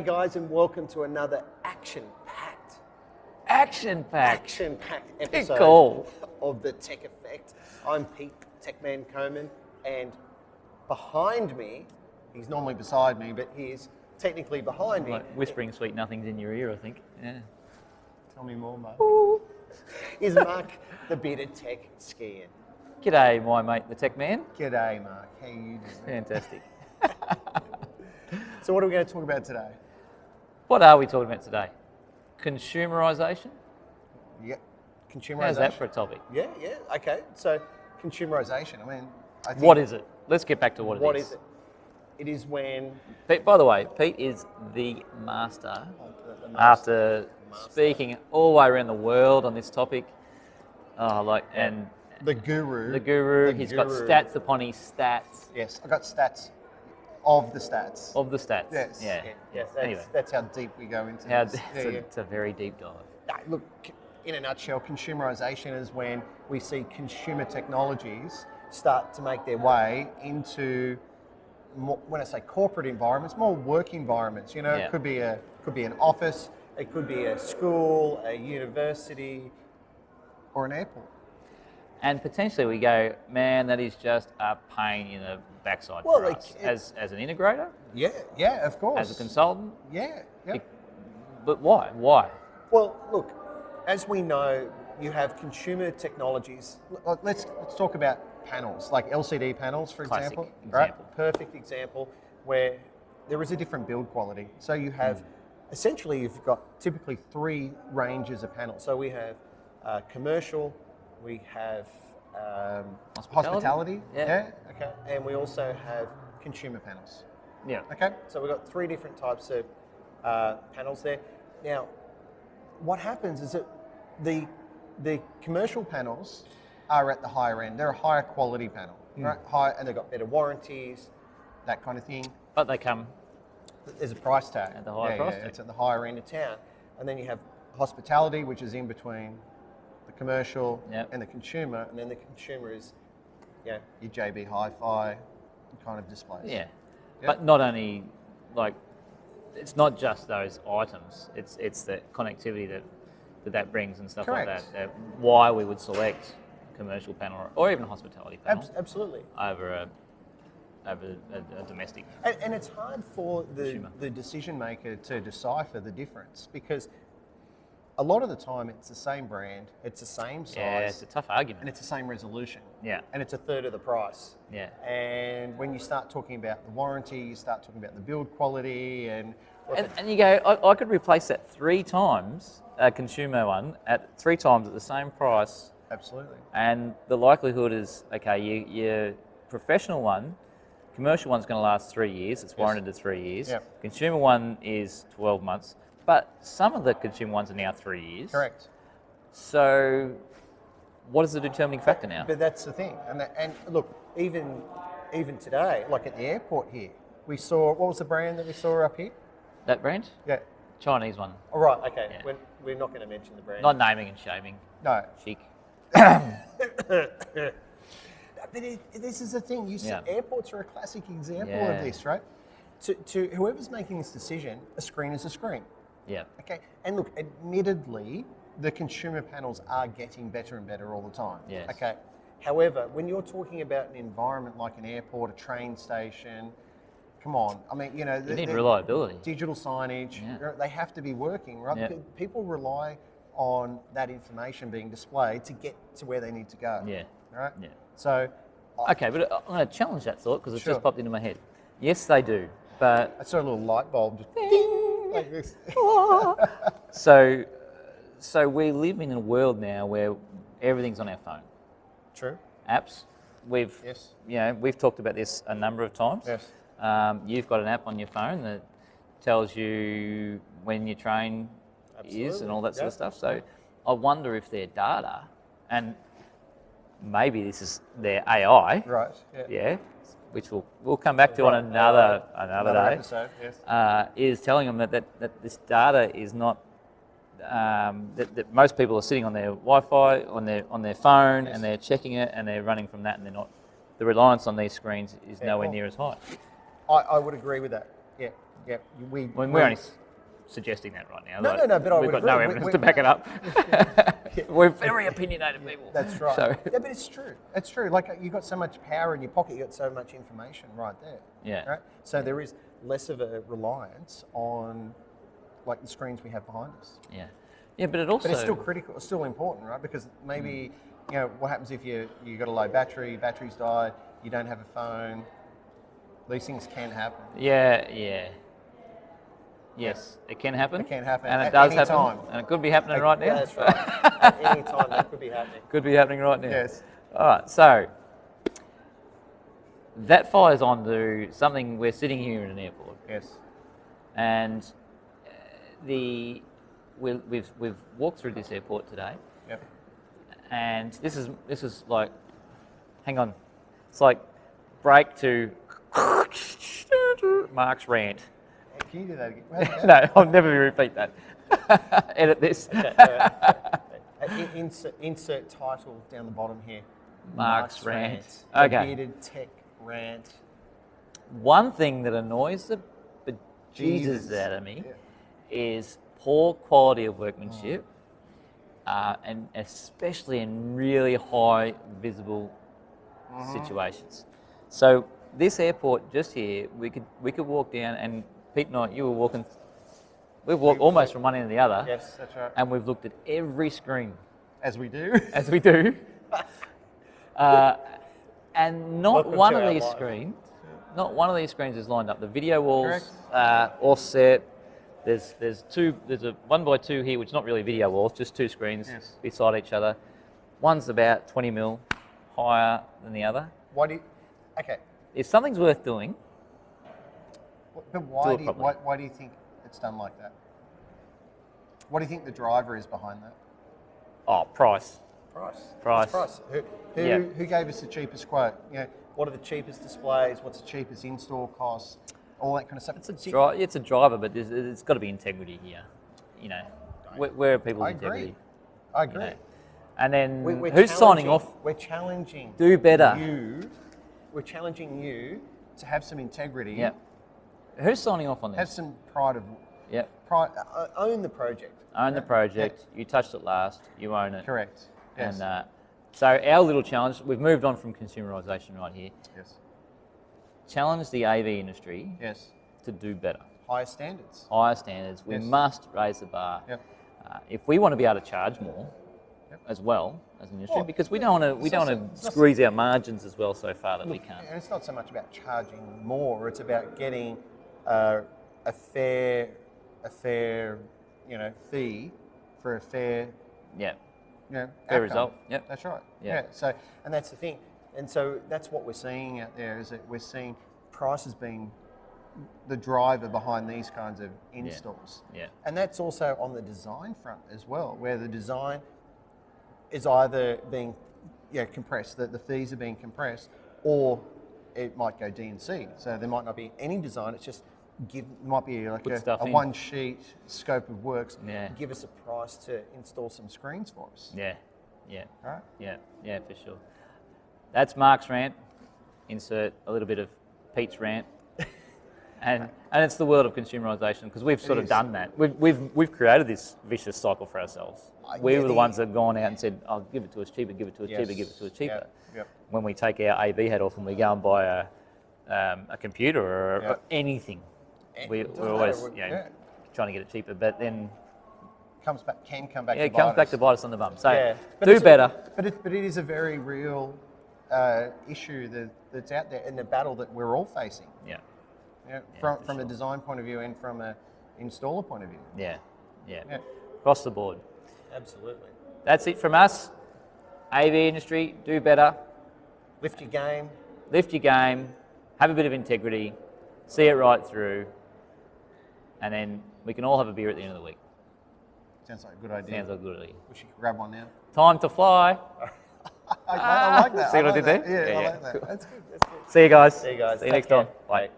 G'day guys and welcome to another action-packed episode Cool. of the Tech Effect. I'm Pete, Tecman Coman, and behind me, he's normally beside me, but he's technically behind me. Like whispering sweet nothings in your ear, I think. Yeah. Tell me more, mate. Is Mark the bearded tech Skehan. G'day, my mate, the tech man. G'day, Mark. How you doing? Fantastic. So what are we going to talk about today? What are we talking about today? Consumerisation? Yeah, consumerisation. How's that for a topic? Yeah. Okay. So consumerisation. I think What is it? Let's get back to what it is. What is it? It is when. Pete, by the way, Pete is the master. After speaking all the way around the world on this topic. And The guru. the guru. He's got stats upon his stats. Yes, I got stats of the stats. Of the stats. Yes. Yeah. Anyway. That's how deep we go into How, this. it's a very deep dive. Look, in a nutshell, consumerisation is when we see consumer technologies start to make their way into, more, when I say corporate environments, more work environments. You know, Yeah. it could be an office, it could be a school, a university, or an airport. And potentially we go, man, that is just a pain in the backside Well, for us. As an integrator, Yeah, of course. as a consultant, Yeah. but why? Why? Well, look, as we know, you have consumer technologies. Let's talk about panels, like LCD panels, for Classic example. example. Right? Perfect example where there is a different build quality. So you have, essentially, you've got typically three ranges of panels. So we have commercial, we have hospitality. Yeah. Okay. And we also have consumer panels. Yeah. Okay, so we've got three different types of panels there. Now, what happens is that the commercial panels are at the higher end. They're a higher quality panel, right? And they've got better warranties, that kind of thing. But they come There's a price tag. At the higher price tag. It's at the higher end of town. And then you have hospitality, which is in between the commercial and the consumer. And then the consumer is, your JB Hi-Fi kind of displays. Yeah. But not only, like, it's not just those items. It's the connectivity that brings and stuff like that. Why we would select commercial panel or even hospitality panel Absolutely. over a domestic. And it's hard for the decision maker to decipher the difference because a lot of the time it's the same brand, it's the same size. Yeah, it's a tough argument. And it's the same resolution. Yeah. And it's a third of the price. Yeah. And when you start talking about the warranty, you start talking about the build quality and you go, I could replace that 3 times, a consumer one, at 3 times at the same price. Absolutely. And the likelihood is, okay, your professional one, commercial one's going to last 3 years. It's warranted to 3 years. Yep. Consumer one is 12 months. But some of the consumer ones are now 3 years. Correct. So what is the determining factor now? But that's the thing. And look, even today, like at the airport here, we saw, what was the brand that we saw up here? That brand? Yeah. Chinese one. All right, okay. Yeah. We're not going to mention the brand. Not naming and shaming. No. Chic. But this is the thing. You see, airports are a classic example Yeah. of this, right? To whoever's making this decision, a screen is a screen. Yeah. Okay. And look, admittedly, the consumer panels are getting better and better all the time. Yes. Okay. However, when you're talking about an environment like an airport, a train station, come on. I mean, you need reliability. Digital signage, they have to be working, right? Yeah. People rely on that information being displayed to get to where they need to go. Yeah. Right? Yeah. So. Okay, but I'm going to challenge that thought because it's Sure. just popped into my head. Yes, they do, but I saw a little light bulb just ding, like this. So we live in a world now where everything's on our phone. True. Apps. We've talked about this a number of times. Yes. You've got an app on your phone that tells you when your train is and all that sort of stuff. So I wonder if their data, and maybe this is their AI, Right. yeah, which we'll come back to on another day, episode. Yes. is telling them that this data is not that most people are sitting on their Wi-Fi on their phone and they're checking it and they're running from that and they're not. The reliance on these screens is nowhere near as high. I would agree with that. Yeah. Yeah, We're only suggesting that right now. No, like, no, no, but I we've would got no agree. evidence to back it up. We're very opinionated people. That's right. So, yeah, but it's true. It's true. Like you've got so much power in your pocket, you've got so much information right there. yeah. Right? So there is less of a reliance on like the screens we have behind us. Yeah. Yeah, but it also... But it's still critical, it's still important, right? Because maybe, you know, what happens if you got a low battery's died, you don't have a phone, these things can happen. Yeah, yeah. Yes, it can happen. It can happen and it at does any happen, time. and it could be happening right now. Yeah, that's right. At any time that could be happening. Could be happening right now. Yes. All right, so that fires on to something. We're sitting here in an airport, Yes. and we've walked through this airport today, Yep. and this is like, hang on, it's like break to Mark's rant. Can you do that again? No, I'll never repeat that. Edit this. Insert title down the bottom here. Mark's rant. The Okay. bearded tech rant. One thing that annoys the bejesus out of me is poor quality of workmanship, and especially in really high visible situations. So this airport just here, we could walk down, and Pete and I, you were walking. We've walked almost from one end to the other. Yes, that's right. And we've looked at every screen. As we do. As we do. And not Welcome one to of our these life. screens, not one of these screens is lined up. The video walls Correct. offset. There's a 1x2 here, which is not really video walls, just two screens beside each other. One's about 20 mil higher than the other. Why do you, okay. If something's worth doing, But why do it properly. why do you think it's done like that? What do you think the driver is behind that? oh, price. Price. Price. Who gave us the cheapest quote? You know, what are the cheapest displays? What's the cheapest install costs? All that kind of stuff. It's a driver, but it's got to be integrity here. You know, where are people's integrity? I agree. You know? And then We're who's signing challenging- off? We're challenging. Do better. We're challenging you to have some integrity. Yeah. Who's signing off on this? Have some pride of. Yep. Pride. Own the project. Own the project. You touched it last. You own it. Correct. Yes. And so our little challenge, we've moved on from consumerisation right here. Yes. Challenge the AV industry Yes. to do better. Higher standards. Higher standards. We Yes. must raise the bar. Yep. If we want to be able to charge more, as well as an industry, because we don't want to squeeze our margins as well so far that we can't. And it's not so much about charging more; it's about getting a fair, fee for a fair, Yeah. fair Fair result. Yep. That's right. Yeah. So, and that's the thing, and so that's what we're seeing out there is that we're seeing prices being the driver behind these kinds of installs. Yeah. And that's also on the design front as well, where the design is either being compressed, that the fees are being compressed, or it might go D&C. So there might not be any design, it's just might be like a one sheet scope of works. Yeah. Give us a price to install some screens for us. Yeah. Yeah. Right? Yeah, for sure. That's Mark's rant. Insert a little bit of Pete's rant. And it's the world of consumerisation, because we've sort of done that. We've created this vicious cycle for ourselves. We were the ones that have gone out and said, "Oh, give it to us cheaper, give it to us cheaper, give it to us cheaper." Yep. When we take our AV hat off and we go and buy a computer or anything, we're always trying to get it cheaper. But then can come back. it comes back to bite us on the bum. So But do better. But it is a very real issue that's out there in the battle that we're all facing. Yeah. From a design point of view and from an installer point of view. Yeah. Across the board. Absolutely. That's it from us. AV industry, do better. Lift your game. Lift your game. Have a bit of integrity. See it right through. And then we can all have a beer at the end of the week. Sounds like a good idea. Sounds like a good idea. We should grab one now. Time to fly. I like that. See what I did there? Yeah, I Yeah. like that. That's good. See you guys. See you guys. See you Take next care. time. Bye.